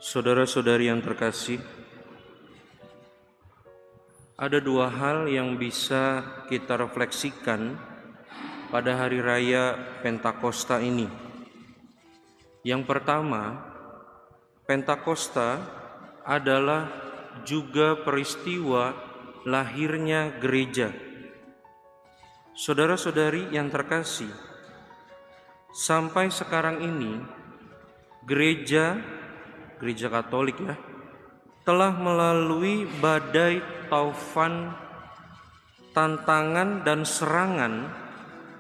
Saudara-saudari yang terkasih, ada dua hal yang bisa kita refleksikan pada hari raya Pentakosta ini. Yang pertama, Pentakosta adalah juga peristiwa lahirnya gereja. Saudara-saudari yang terkasih, sampai sekarang ini gereja Katolik telah melalui badai taufan, tantangan dan serangan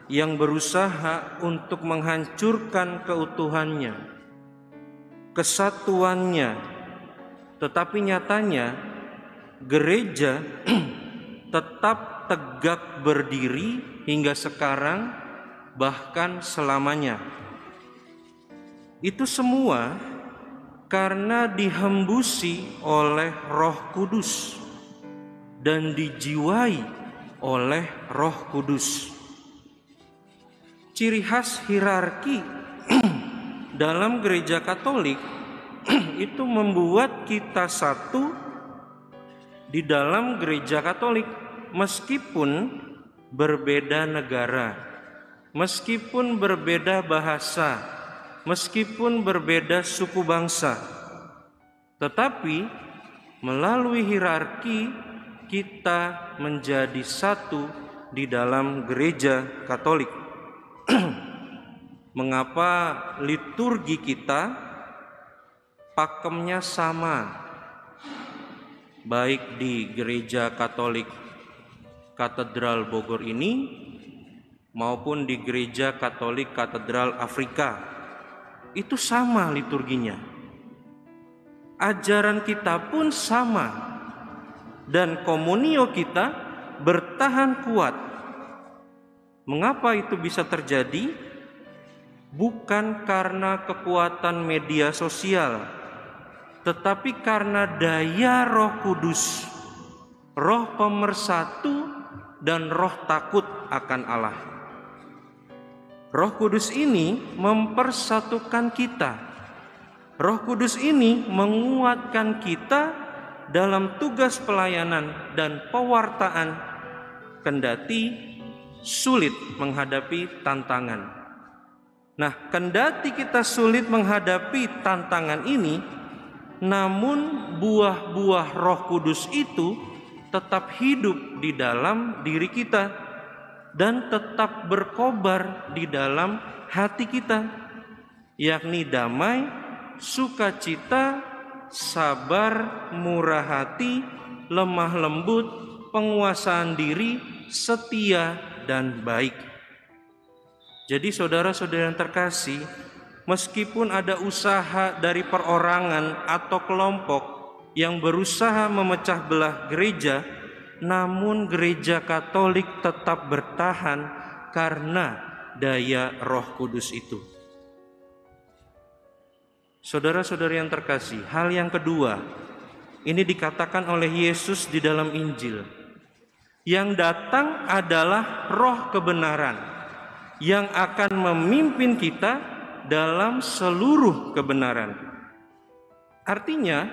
yang berusaha untuk menghancurkan keutuhannya, kesatuannya. Tetapi nyatanya gereja tetap tegak berdiri hingga sekarang, bahkan selamanya. Itu semua karena dihembusi oleh Roh Kudus dan dijiwai oleh Roh Kudus. Ciri khas hierarki dalam gereja Katolik itu membuat kita satu di dalam gereja Katolik, meskipun berbeda negara, meskipun berbeda bahasa, meskipun berbeda suku bangsa, tetapi melalui hierarki kita menjadi satu di dalam gereja Katolik. Mengapa liturgi kita pakemnya sama, baik di gereja Katolik Katedral Bogor ini maupun di gereja Katolik Katedral Afrika? Itu sama liturginya. Ajaran kita pun sama, dan komunio kita bertahan kuat. Mengapa itu bisa terjadi? Bukan karena kekuatan media sosial, tetapi karena daya Roh Kudus, Roh Pemersatu dan Roh takut akan Allah. Roh Kudus ini mempersatukan kita. Roh Kudus ini menguatkan kita dalam tugas pelayanan dan pewartaan, kendati sulit menghadapi tantangan. Nah, kendati kita sulit menghadapi tantangan ini, namun buah-buah Roh Kudus itu tetap hidup di dalam diri kita dan tetap berkobar di dalam hati kita, yakni damai, sukacita, sabar, murah hati, lemah lembut, penguasaan diri, setia, dan baik. Jadi saudara-saudara yang terkasih, meskipun ada usaha dari perorangan atau kelompok yang berusaha memecah belah gereja, namun gereja Katolik tetap bertahan karena daya Roh Kudus itu. Saudara-saudari yang terkasih, hal yang kedua, ini dikatakan oleh Yesus di dalam Injil. Yang datang adalah Roh kebenaran yang akan memimpin kita dalam seluruh kebenaran. Artinya,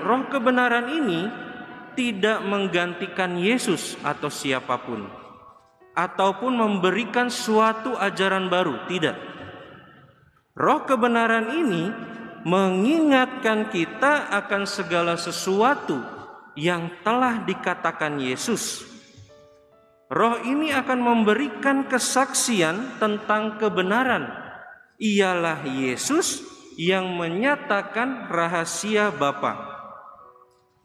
Roh kebenaran ini tidak menggantikan Yesus atau siapapun, ataupun memberikan suatu ajaran baru, tidak. Roh kebenaran ini mengingatkan kita akan segala sesuatu yang telah dikatakan Yesus. Roh ini akan memberikan kesaksian tentang kebenaran. Ialah Yesus yang menyatakan rahasia Bapa.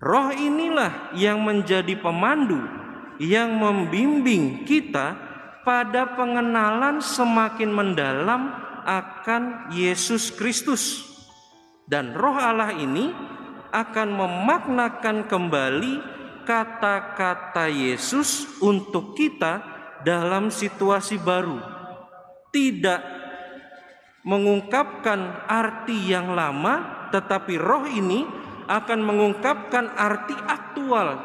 Roh inilah yang menjadi pemandu, yang membimbing kita pada pengenalan semakin mendalam akan Yesus Kristus. Dan Roh Allah ini akan memaknakan kembali kata-kata Yesus untuk kita dalam situasi baru. Tidak mengungkapkan arti yang lama, tetapi Roh ini akan mengungkapkan arti aktual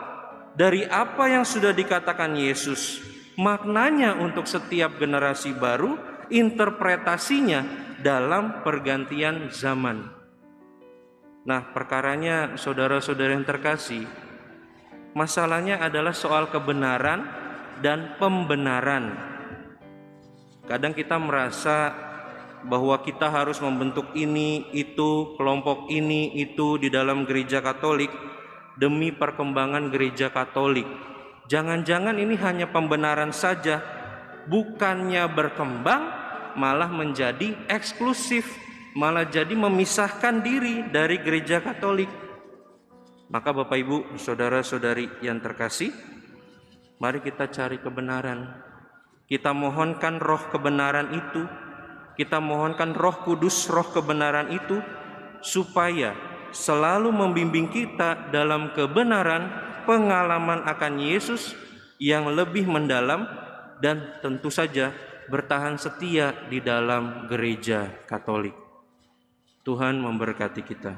dari apa yang sudah dikatakan Yesus. Maknanya untuk setiap generasi baru, interpretasinya dalam pergantian zaman. Nah, perkaranya saudara-saudara yang terkasih, masalahnya adalah soal kebenaran dan pembenaran. Kadang kita merasa bahwa kita harus membentuk ini, itu, kelompok ini, itu di dalam gereja Katolik demi perkembangan gereja Katolik. Jangan-jangan ini hanya pembenaran saja, bukannya berkembang, malah menjadi eksklusif, malah jadi memisahkan diri dari gereja Katolik. Maka Bapak Ibu, saudara-saudari yang terkasih, mari kita cari kebenaran. Kita mohonkan roh kebenaran itu, kita mohonkan Roh Kudus, roh kebenaran itu, supaya selalu membimbing kita dalam kebenaran, pengalaman akan Yesus yang lebih mendalam, dan tentu saja bertahan setia di dalam gereja Katolik. Tuhan memberkati kita.